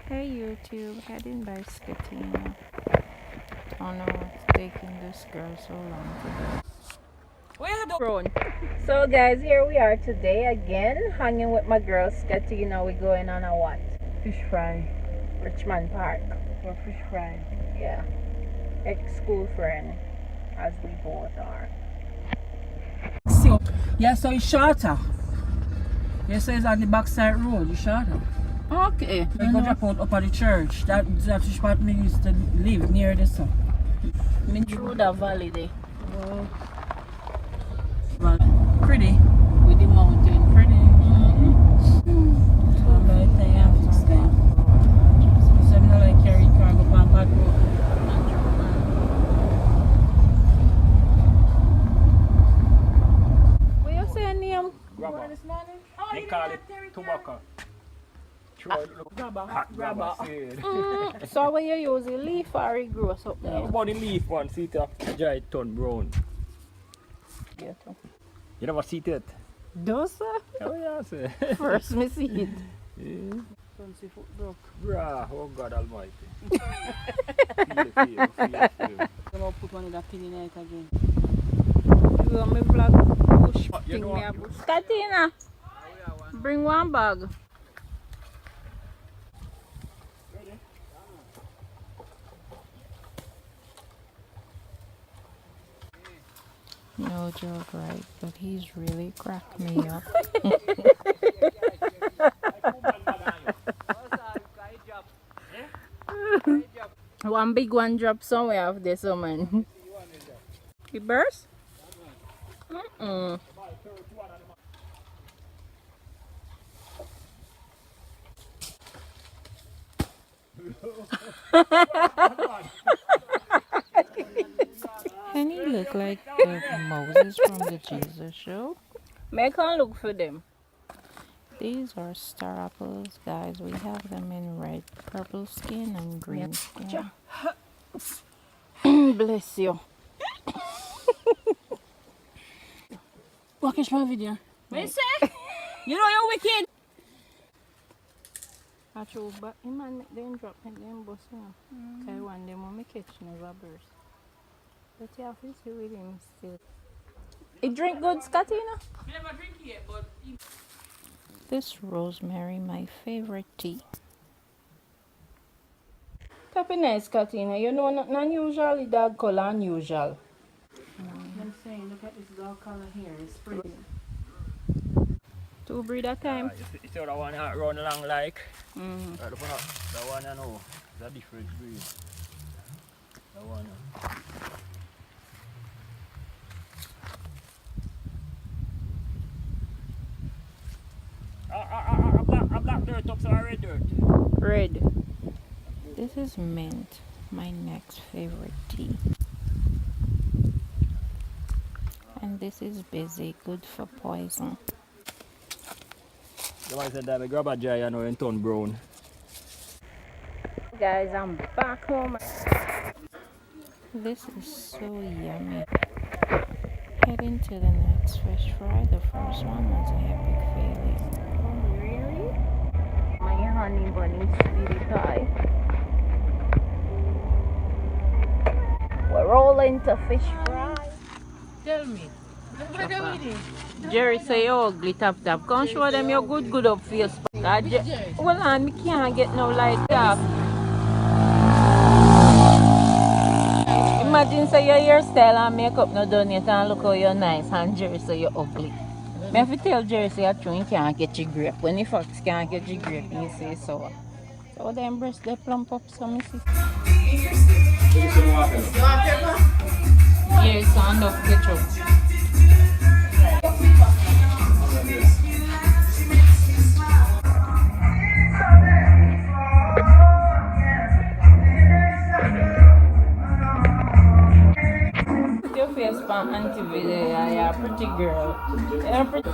Hey YouTube, heading by Scatina. Oh no, what's taking this girl so long to do. Where the road? So guys, here we are today again, hanging with my girl Scatina. We're going on a what? Fish fry. Richmond Park. Or fish fry. Yeah. Ex-school friend, as we both are. So, yeah, so it's shorter. Yeah, so it's on the backside road, it's shorter. Okay. We go drop out up at the church. That's the spot me used to live near this. Me through the valley there. Well, pretty. With the mountain. Pretty. So I think I have to stay. So I don't like carry cargo on bad road. What you say name? Grabber. This morning? They call it tobacco. Grabber. So when you use a leaf or it grows up there? About the leaf one, see it dry turn brown. Yeah, too. You never see it? Does Oh yeah, sir. First me see it. Fancy foot broke. Bruh, oh God almighty. I'm gonna put one of that pin in it again. You want me vlog push You thing know me what? a bush. Katina, bring one bag. No joke, right? But he's really cracked me up. One big one drop somewhere off there, so man. It burst? And he look like Moses from the Jesus show. Make her look for them. These are star apples, guys. We have them in red, purple skin, and green skin. Bless you. Watch my video. What you say? You know you're wicked. I chose, but him and them drop and them bust now. Cause one them when me catch never burst. But you have to see with him still. You drink good, Scatina? Never drink it, but This rosemary, my favorite tea. Happy nice, Scatina. You know, not unusual, the dog color unusual. I'm saying, look at this dog color here. It's pretty. Two breed at a time. You see that one that run along like? Mm. That one I know. It's a different breed. That one. A black dirt up to a red dirt. Red. This is mint, my next favorite tea. And this is busy, good for poison. The one said that I grab a jar and now turn brown. Guys, I'm back home. This is so yummy. Heading to the next fish fry. The first one was an epic failure. Oh, really? My honey bunny sweetie pie. We're rolling to fish fry. Tell me. Look at me. Jerry say you ugly tap. Come show them you're good up face. Well, I can't get no light up. Imagine say your hairstyle and makeup no done yet and look how you're nice and Jerry say you're ugly. Me have to tell Jerry say you're true, he can't get your grape. When the fox can't get your grape, he say so. So them breast they plump up so me see. Yes, and enough ketchup. Your face pan auntie video, you're a pretty girl. You're pretty.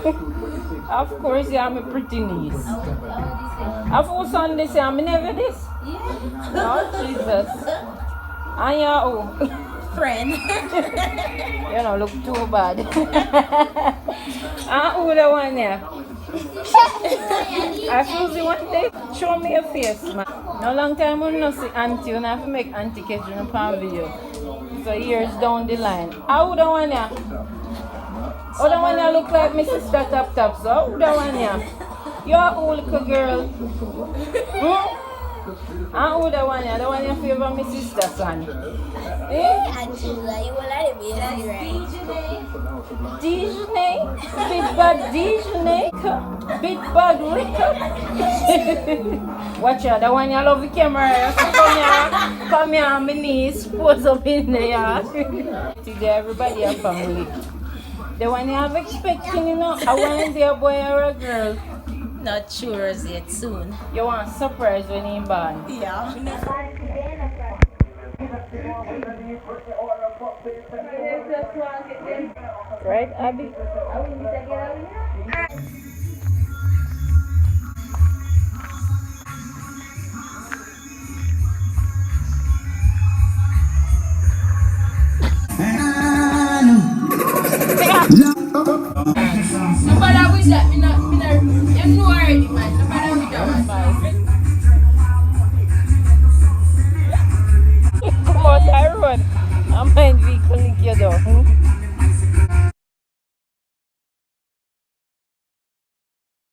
Of course, you're my pretty niece. Of who son this? I'm never this. Oh Jesus. And you're who? Friend. You don't look too bad. And who the one there? I Susie one day, show me your face, man. No long time we no see auntie, you have to make auntie catch you on video. So years down the line. How the one ya? How the one ya look like my sister Tap, so how the one ya? You're a old little girl. Hmm? And who the one ya? The one you favor my sister son. Eh? Angela, you will let me right. Disney, big bad Disney, big bad Rick. Watch out, the one you love the camera. Come here, my niece, pose up in there. Today, everybody have family. The one you have expecting, you know, I want a boy or a girl. Not sure as yet, soon. You want surprise when he's born. Yeah. Right, Abby? Nobody with that, you know already, man.